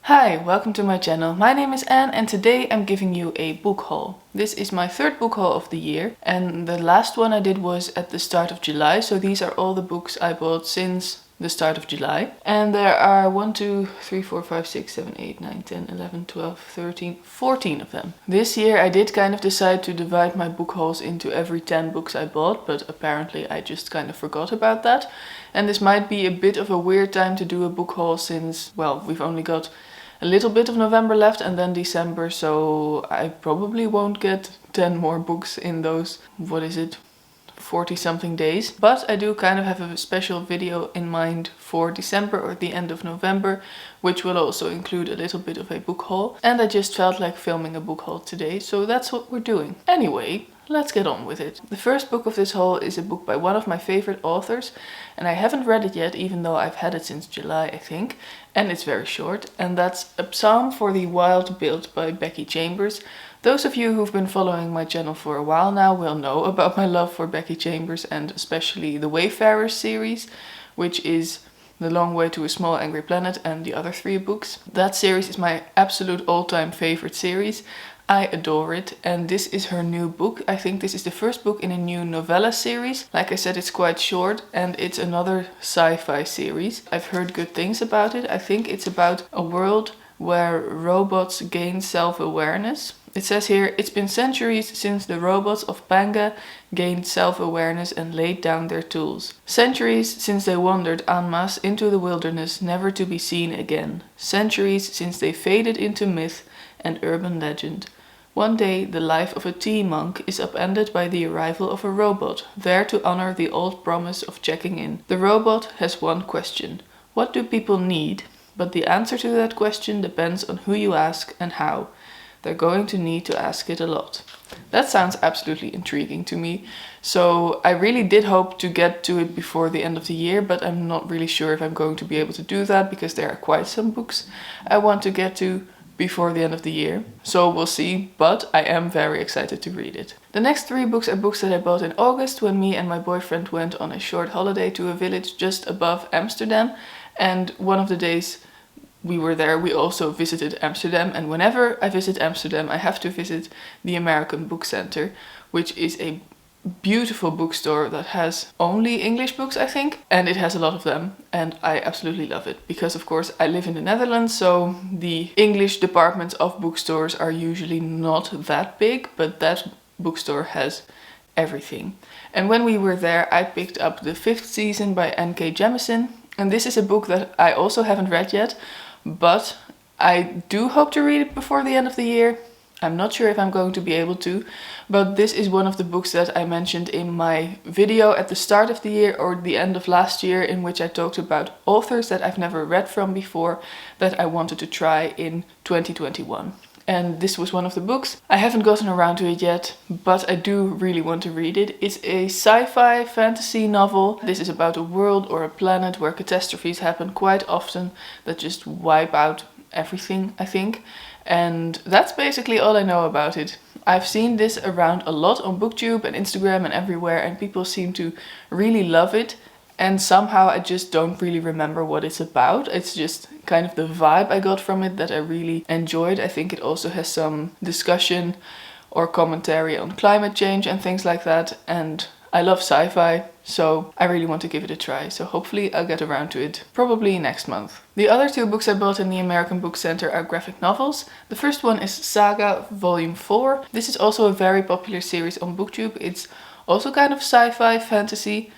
Hi, welcome to my channel. My name is Anne and today I'm giving you a book haul. This is my third book haul of the year and the last one I did was at the start of July, so these are all the books I bought since the start of July. And there are 1, 2, 3, 4, 5, 6, 7, 8, 9, 10, 11, 12, 13, 14 of them. This year I did kind of decide to divide my book hauls into every 10 books I bought, but apparently I just kind of forgot about that. And this might be a bit of a weird time to do a book haul since, well, we've only got a little bit of November left and then December, so I probably won't get 10 more books in those, 40 something days. But I do kind of have a special video in mind for December or the end of November, which will also include a little bit of a book haul. And I just felt like filming a book haul today, so that's what we're doing. Anyway, let's get on with it. The first book of this haul is a book by one of my favorite authors, and I haven't read it yet, even though I've had it since July, I think, and it's very short, and that's A Psalm for the Wild Built by Becky Chambers. Those of you who've been following my channel for a while now will know about my love for Becky Chambers and especially the Wayfarers series, which is The Long Way to a Small Angry Planet and the other 3 books. That series is my absolute all-time favorite series. I adore it, and this is her new book. I think this is the first book in a new novella series. Like I said, it's quite short and it's another sci-fi series. I've heard good things about it. I think it's about a world where robots gain self-awareness. It says here, it's been centuries since the robots of Panga gained self-awareness and laid down their tools. Centuries since they wandered en masse into the wilderness, never to be seen again. Centuries since they faded into myth and urban legend. One day, the life of a tea monk is upended by the arrival of a robot, there to honor the old promise of checking in. The robot has one question. What do people need? But the answer to that question depends on who you ask and how. They're going to need to ask it a lot. That sounds absolutely intriguing to me. So I really did hope to get to it before the end of the year, but I'm not really sure if I'm going to be able to do that because there are quite some books I want to get to before the end of the year. So we'll see, but I am very excited to read it. The next 3 books are books that I bought in August when me and my boyfriend went on a short holiday to a village just above Amsterdam. And one of the days we were there, we also visited Amsterdam, and whenever I visit Amsterdam I have to visit the American Book Center, which is a beautiful bookstore that has only English books, I think, and it has a lot of them, and I absolutely love it because of course I live in the Netherlands, so the English departments of bookstores are usually not that big, but that bookstore has everything. And when we were there I picked up the 5th season by N.K. Jemisin, and this is a book that I also haven't read yet, but I do hope to read it before the end of the year. I'm not sure if I'm going to be able to, but this is one of the books that I mentioned in my video at the start of the year or the end of last year, in which I talked about authors that I've never read from before that I wanted to try in 2021. And this was one of the books. I haven't gotten around to it yet, but I do really want to read it. It's a sci-fi fantasy novel. This is about a world or a planet where catastrophes happen quite often that just wipe out everything, I think. And that's basically all I know about it. I've seen this around a lot on BookTube and Instagram and everywhere, and people seem to really love it. And somehow I just don't really remember what it's about. It's just kind of the vibe I got from it that I really enjoyed. I think it also has some discussion or commentary on climate change and things like that. And I love sci-fi, so I really want to give it a try. So hopefully I'll get around to it probably next month. The other 2 books I bought in the American Book Center are graphic novels. The first one is Saga Volume 4. This is also a very popular series on BookTube. It's also kind of sci-fi fantasy.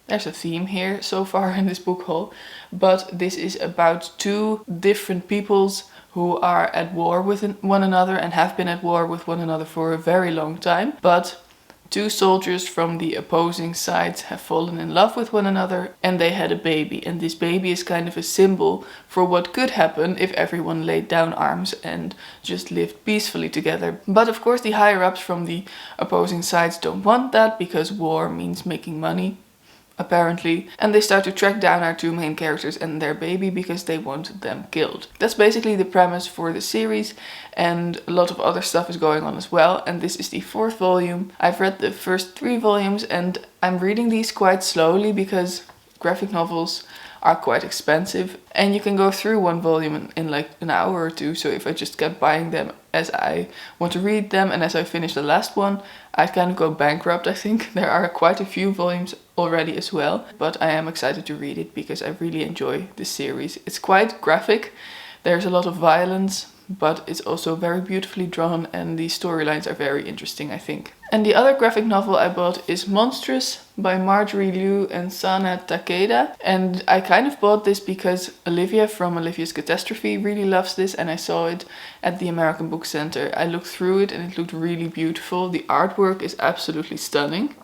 There's a theme here so far in this book haul, but this is about 2 different peoples who are at war with one another and have been at war with one another for a very long time. But 2 soldiers from the opposing sides have fallen in love with one another and they had a baby. And this baby is kind of a symbol for what could happen if everyone laid down arms and just lived peacefully together. But of course the higher ups from the opposing sides don't want that because war means making money, apparently, and they start to track down our 2 main characters and their baby because they want them killed. That's basically the premise for the series, and a lot of other stuff is going on as well, and this is the 4th volume. I've read the first 3 volumes and I'm reading these quite slowly because graphic novels are quite expensive. And you can go through one volume in like an hour or two. So if I just kept buying them as I want to read them and as I finish the last one, I'd kind of go bankrupt, I think. There are quite a few volumes already as well, but I am excited to read it because I really enjoy this series. It's quite graphic. There's a lot of violence, but it's also very beautifully drawn and the storylines are very interesting, I think. And the other graphic novel I bought is Monstrous by Marjorie Liu and Sana Takeda. And I kind of bought this because Olivia from Olivia's Catastrophe really loves this, and I saw it at the American Book Center. I looked through it and it looked really beautiful. The artwork is absolutely stunning.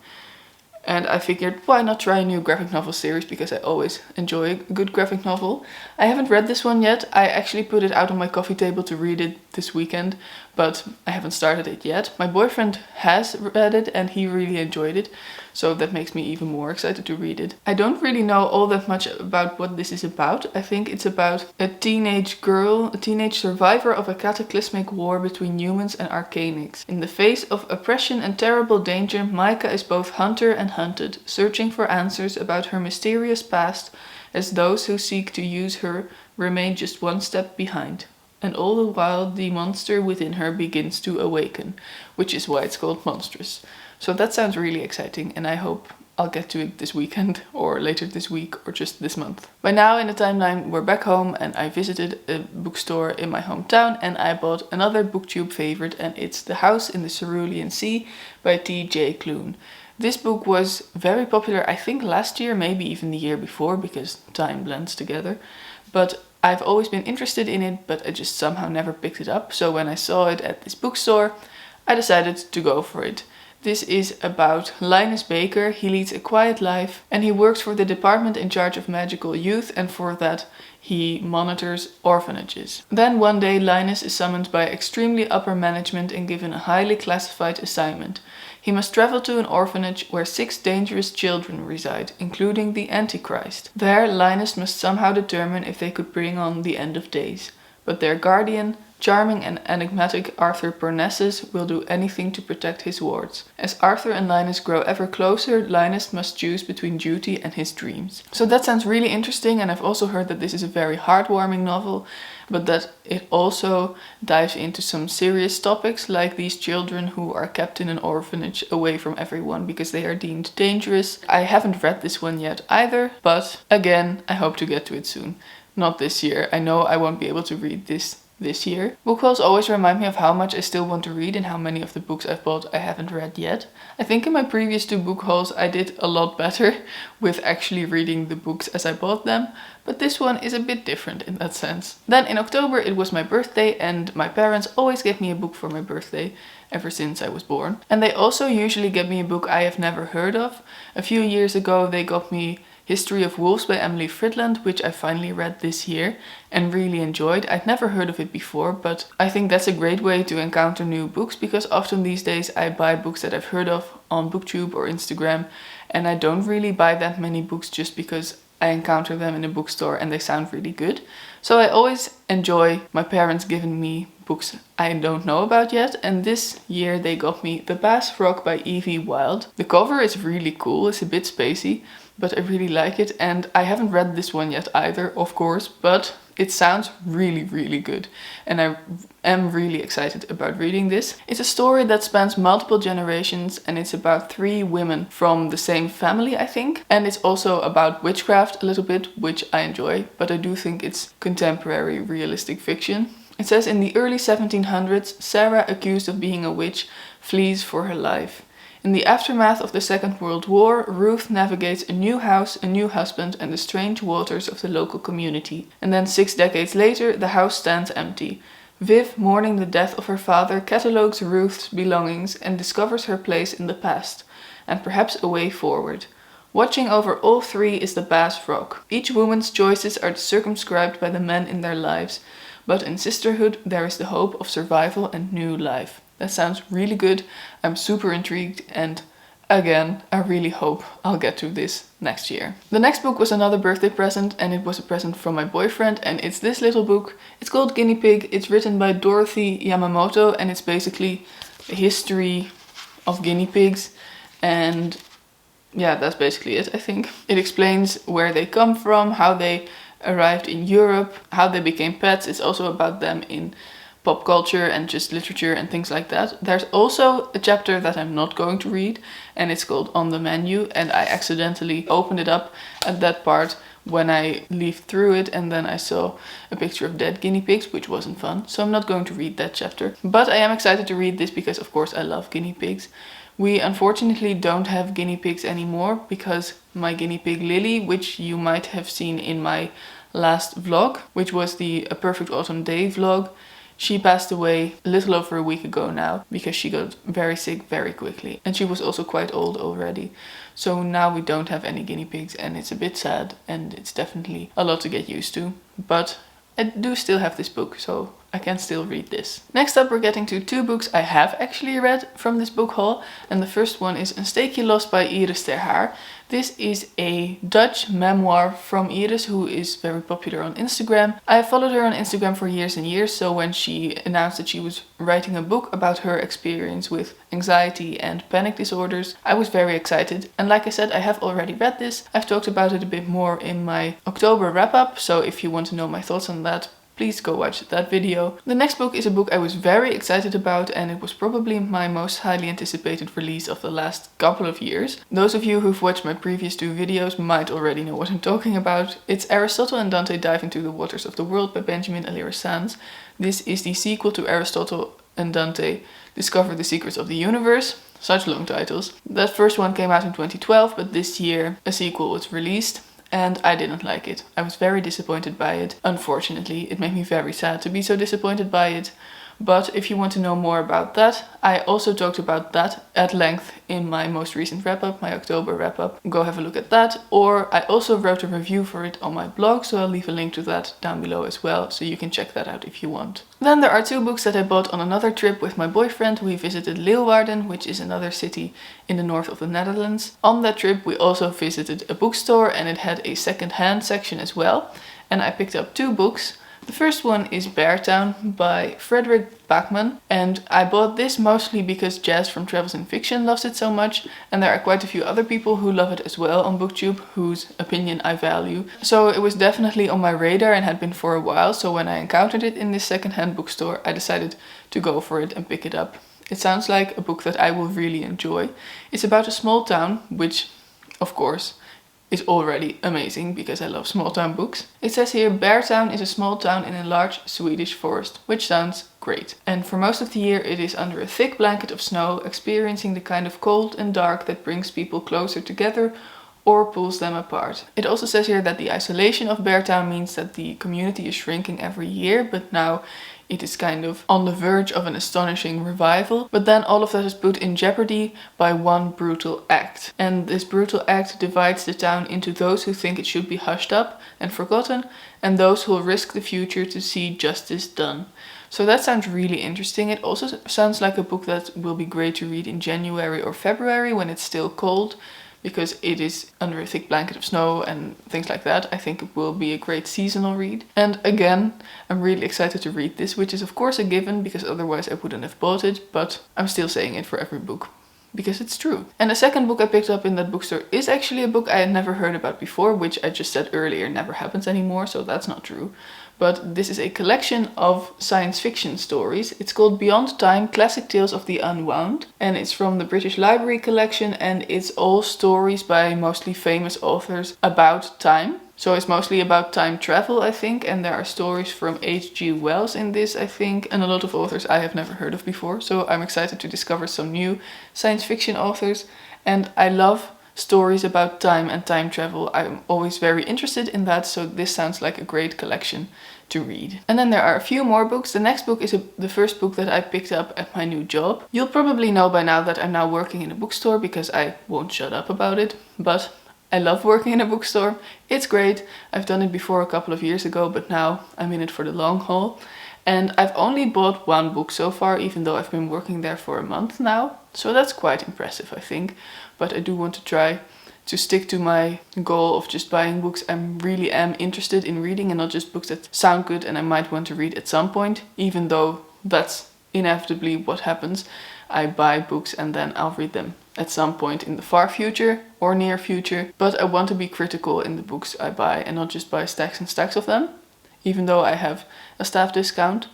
And I figured, why not try a new graphic novel series, because I always enjoy a good graphic novel. I haven't read this one yet. I actually put it out on my coffee table to read it this weekend, but I haven't started it yet. My boyfriend has read it and he really enjoyed it, so that makes me even more excited to read it. I don't really know all that much about what this is about. I think it's about a teenage girl, a teenage survivor of a cataclysmic war between humans and arcanics. In the face of oppression and terrible danger, Micah is both hunter and hunted, searching for answers about her mysterious past, as those who seek to use her remain just one step behind. And all the while the monster within her begins to awaken, which is why it's called Monstrous. So that sounds really exciting, and I hope I'll get to it this weekend or later this week or just this month. By now in the timeline we're back home, and I visited a bookstore in my hometown and I bought another booktube favorite, and it's The House in the Cerulean Sea by T.J. Cloon. This book was very popular, I think last year, maybe even the year before, because time blends together. But I've always been interested in it, but I just somehow never picked it up. So when I saw it at this bookstore, I decided to go for it. This is about Linus Baker. He leads a quiet life and he works for the department in charge of magical youth, and for that he monitors orphanages. Then one day Linus is summoned by extremely upper management and given a highly classified assignment. He must travel to an orphanage where 6 dangerous children reside, including the Antichrist. There Linus must somehow determine if they could bring on the end of days. But their guardian, charming and enigmatic Arthur Parnassus, will do anything to protect his wards. As Arthur and Linus grow ever closer, Linus must choose between duty and his dreams. So that sounds really interesting, and I've also heard that this is a very heartwarming novel, but that it also dives into some serious topics, like these children who are kept in an orphanage away from everyone because they are deemed dangerous. I haven't read this one yet either, but again, I hope to get to it soon. Not this year. I know I won't be able to read this year. Book hauls always remind me of how much I still want to read and how many of the books I've bought I haven't read yet. I think in my previous 2 book hauls I did a lot better with actually reading the books as I bought them, but this one is a bit different in that sense. Then in October it was my birthday, and my parents always get me a book for my birthday ever since I was born. And they also usually get me a book I have never heard of. A few years ago they got me History of Wolves by Emily Fritland, which I finally read this year and really enjoyed. I'd never heard of it before, but I think that's a great way to encounter new books, because often these days I buy books that I've heard of on BookTube or Instagram, and I don't really buy that many books just because I encounter them in a bookstore and they sound really good. So I always enjoy my parents giving me books I don't know about yet, and this year they got me The Bass Frog by Evie Wilde. The cover is really cool, it's a bit spacey, but I really like it, and I haven't read this one yet either, of course, but it sounds really, really good, and I am really excited about reading this. It's a story that spans multiple generations, and it's about 3 women from the same family, I think, and it's also about witchcraft a little bit, which I enjoy, but I do think it's contemporary realistic fiction. It says, in the early 1700s, Sarah, accused of being a witch, flees for her life. In the aftermath of the Second World War, Ruth navigates a new house, a new husband, and the strange waters of the local community. And then 6 decades later, the house stands empty. Viv, mourning the death of her father, catalogues Ruth's belongings and discovers her place in the past, and perhaps a way forward. Watching over all 3 is the Bass Frog. Each woman's choices are circumscribed by the men in their lives, but in sisterhood there is the hope of survival and new life. That sounds really good. I'm super intrigued, and again, I really hope I'll get to this next year. The next book was another birthday present, and it was a present from my boyfriend, and it's this little book. It's called Guinea Pig. It's written by Dorothy Yamamoto, and it's basically a history of guinea pigs, and yeah, that's basically it, I think. It explains where they come from, how they arrived in Europe, how they became pets. It's also about them in pop culture and just literature and things like that. There's also a chapter that I'm not going to read, and it's called On the Menu, and I accidentally opened it up at that part when I leafed through it, and then I saw a picture of dead guinea pigs, which wasn't fun, so I'm not going to read that chapter. But I am excited to read this because, of course, I love guinea pigs. We unfortunately don't have guinea pigs anymore because my guinea pig Lily, which you might have seen in my last vlog, which was the A Perfect Autumn Day vlog, she passed away a little over a week ago now because she got very sick very quickly, and she was also quite old already. So now we don't have any guinea pigs, and it's a bit sad, and it's definitely a lot to get used to. But I do still have this book, so I can still read this. Next up, we're getting to 2 books I have actually read from this book haul, and the first one is Een Steekje Los by Iris ter Haar. This is a Dutch memoir from Iris, who is very popular on Instagram. I followed her on Instagram for years and years, so when she announced that she was writing a book about her experience with anxiety and panic disorders, I was very excited. And like I said, I have already read this. I've talked about it a bit more in my October wrap-up, so if you want to know my thoughts on that, please go watch that video. The next book is a book I was very excited about, and it was probably my most highly anticipated release of the last couple of years. Those of you who've watched my previous 2 videos might already know what I'm talking about. It's Aristotle and Dante Dive into the Waters of the World by Benjamin Alira Sanz. This is the sequel to Aristotle and Dante Discover the Secrets of the Universe. Such long titles. That first one came out in 2012, but this year a sequel was released. And I didn't like it. I was very disappointed by it. Unfortunately, it made me very sad to be so disappointed by it. But if you want to know more about that, I also talked about that at length in my most recent wrap-up, my October wrap-up. Go have a look at that. Or I also wrote a review for it on my blog, so I'll leave a link to that down below as well, so you can check that out if you want. Then there are 2 books that I bought on another trip with my boyfriend. We visited Leeuwarden, which is another city in the north of the Netherlands. On that trip we also visited a bookstore, and it had a second-hand section as well. And I picked up 2 books. The first one is Beartown by Frederick Backman, and I bought this mostly because Jazz from Travels in Fiction loves it so much, and there are quite a few other people who love it as well on BookTube, whose opinion I value. So it was definitely on my radar and had been for a while, so when I encountered it in this second-hand bookstore, I decided to go for it and pick it up. It sounds like a book that I will really enjoy. It's about a small town, which, of course, is already amazing because I love small town books. It says here, Beartown is a small town in a large Swedish forest, which sounds great. And for most of the year it is under a thick blanket of snow, experiencing the kind of cold and dark that brings people closer together or pulls them apart. It also says here that the isolation of Beartown means that the community is shrinking every year, but now it is kind of on the verge of an astonishing revival. But then all of that is put in jeopardy by one brutal act. And this brutal act divides the town into those who think it should be hushed up and forgotten, and those who will risk the future to see justice done. So that sounds really interesting. It also sounds like a book that will be great to read in January or February when it's still cold, because it is under a thick blanket of snow and things like that. I think it will be a great seasonal read. And again, I'm really excited to read this, which is of course a given because otherwise I wouldn't have bought it, but I'm still saying it for every book because it's true. And the second book I picked up in that bookstore is actually a book I had never heard about before, which I just said earlier never happens anymore, so that's not true. But this is a collection of science fiction stories. It's called Beyond Time, Classic Tales of the Unwound. And it's from the British Library collection, and it's all stories by mostly famous authors about time. So it's mostly about time travel, I think, and there are stories from H.G. Wells in this, I think, and a lot of authors I have never heard of before. So I'm excited to discover some new science fiction authors, and I love stories about time and time travel. I'm always very interested in that, so this sounds like a great collection to read. And then there are a few more books. The next book is the first book that I picked up at my new job. You'll probably know by now that I'm now working in a bookstore because I won't shut up about it, but I love working in a bookstore. It's great. I've done it before a couple of years ago, but now I'm in it for the long haul. And I've only bought one book so far, even though I've been working there for a month now. So that's quite impressive, I think. But I do want to try to stick to my goal of just buying books I really am interested in reading, and not just books that sound good and I might want to read at some point, even though that's inevitably what happens. I buy books and then I'll read them at some point in the far future or near future. But I want to be critical in the books I buy and not just buy stacks and stacks of them, even though I have a staff discount.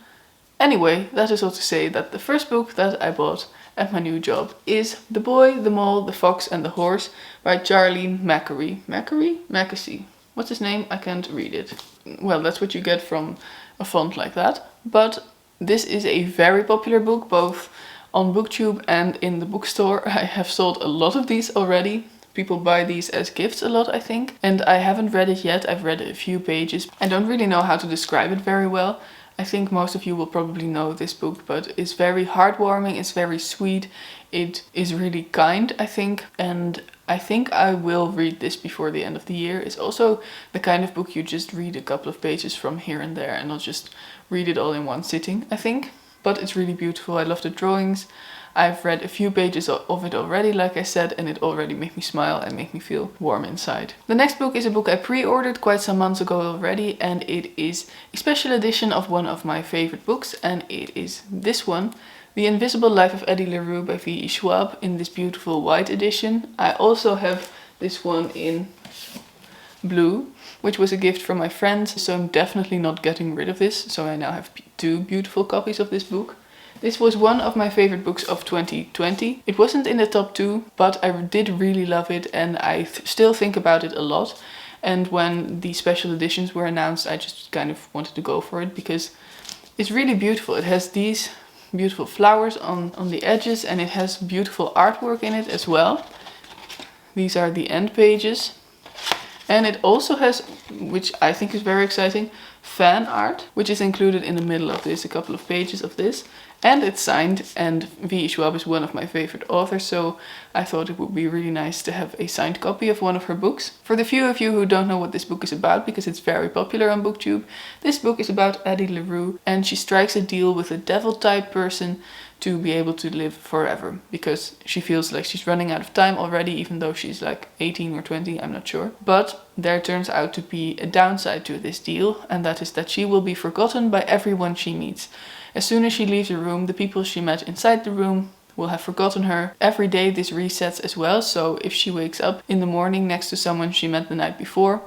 Anyway, that is all to say that the first book that I bought at my new job is The Boy, the Mole, the Fox and the Horse by Charlie Mackery. Mackesy. What's his name? I can't read it. Well, that's what you get from a font like that. But this is a very popular book, both on BookTube and in the bookstore. I have sold a lot of these already. People buy these as gifts a lot, I think. And I haven't read it yet. I've read a few pages. I don't really know how to describe it very well. I think most of you will probably know this book, but it's very heartwarming, it's very sweet, it is really kind, I think, and I think I will read this before the end of the year. It's also the kind of book you just read a couple of pages from here and there and not just read it all in one sitting, I think. But it's really beautiful, I love the drawings. I've read a few pages of it already, like I said, and it already made me smile and made me feel warm inside. The next book is a book I pre-ordered quite some months ago already, and it is a special edition of one of my favorite books, and it is this one, The Invisible Life of Eddie Larue by V.E. Schwab, in this beautiful white edition. I also have this one in blue, which was a gift from my friends, so I'm definitely not getting rid of this, so I now have two beautiful copies of this book. This was one of my favorite books of 2020. It wasn't in the top 2, but I did really love it and I still think about it a lot. And when the special editions were announced, I just kind of wanted to go for it because it's really beautiful. It has these beautiful flowers on the edges and it has beautiful artwork in it as well. These are the end pages. And it also has, which I think is very exciting, fan art, which is included in the middle of this, a couple of pages of this. And it's signed, and V.E. Schwab is one of my favorite authors, so I thought it would be really nice to have a signed copy of one of her books. For the few of you who don't know what this book is about, because it's very popular on BookTube, this book is about Eddie Larue, and she strikes a deal with a devil-type person to be able to live forever, because she feels like she's running out of time already, even though she's like 18 or 20, I'm not sure. But there turns out to be a downside to this deal, and that is that she will be forgotten by everyone she meets. As soon as she leaves the room, the people she met inside the room will have forgotten her. Every day this resets as well, so if she wakes up in the morning next to someone she met the night before,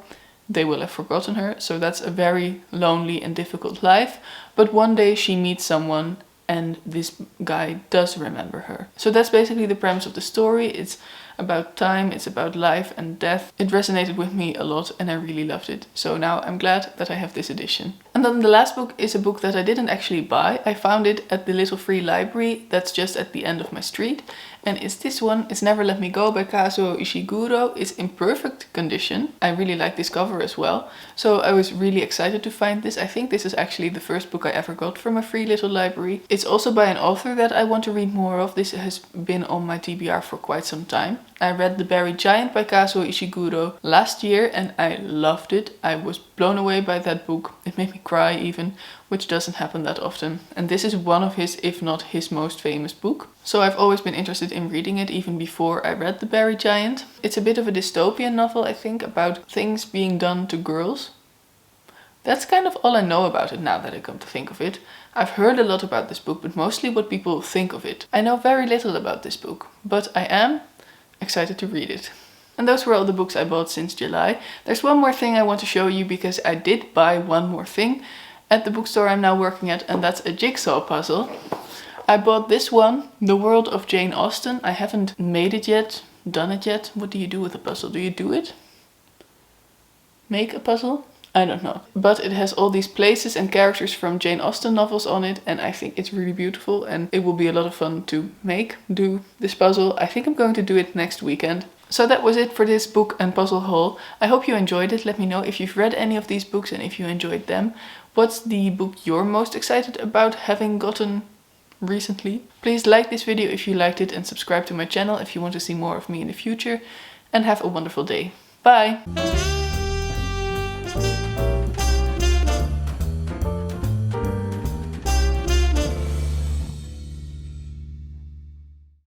they will have forgotten her. So that's a very lonely and difficult life. But one day she meets someone and this guy does remember her. So that's basically the premise of the story. It's about time, it's about life and death. It resonated with me a lot and I really loved it. So now I'm glad that I have this edition. And then the last book is a book that I didn't actually buy. I found it at the little free library that's just at the end of my street. And it's this one, It's Never Let Me Go by Kazuo Ishiguro. It's in perfect condition. I really like this cover as well. So I was really excited to find this. I think this is actually the first book I ever got from a free little library. It's also by an author that I want to read more of. This has been on my TBR for quite some time. I read The Buried Giant by Kazuo Ishiguro last year and I loved it. I was blown away by that book. It made me cry even, which doesn't happen that often. And this is one of his, if not his most famous book. So I've always been interested in reading it even before I read The Buried Giant. It's a bit of a dystopian novel, I think, about things being done to girls. That's kind of all I know about it now that I come to think of it. I've heard a lot about this book, but mostly what people think of it. I know very little about this book, but I am excited to read it. And those were all the books I bought since July. There's one more thing I want to show you because I did buy one more thing at the bookstore I'm now working at, and that's a jigsaw puzzle. I bought this one, The World of Jane Austen. I haven't made it yet, done it yet. What do you do with a puzzle? Do you do it? Make a puzzle? I don't know. But it has all these places and characters from Jane Austen novels on it, and I think it's really beautiful and it will be a lot of fun to do this puzzle. I think I'm going to do it next weekend. So that was it for this book and puzzle haul. I hope you enjoyed it. Let me know if you've read any of these books and if you enjoyed them. What's the book you're most excited about having gotten recently? Please like this video if you liked it and subscribe to my channel if you want to see more of me in the future. And have a wonderful day. Bye!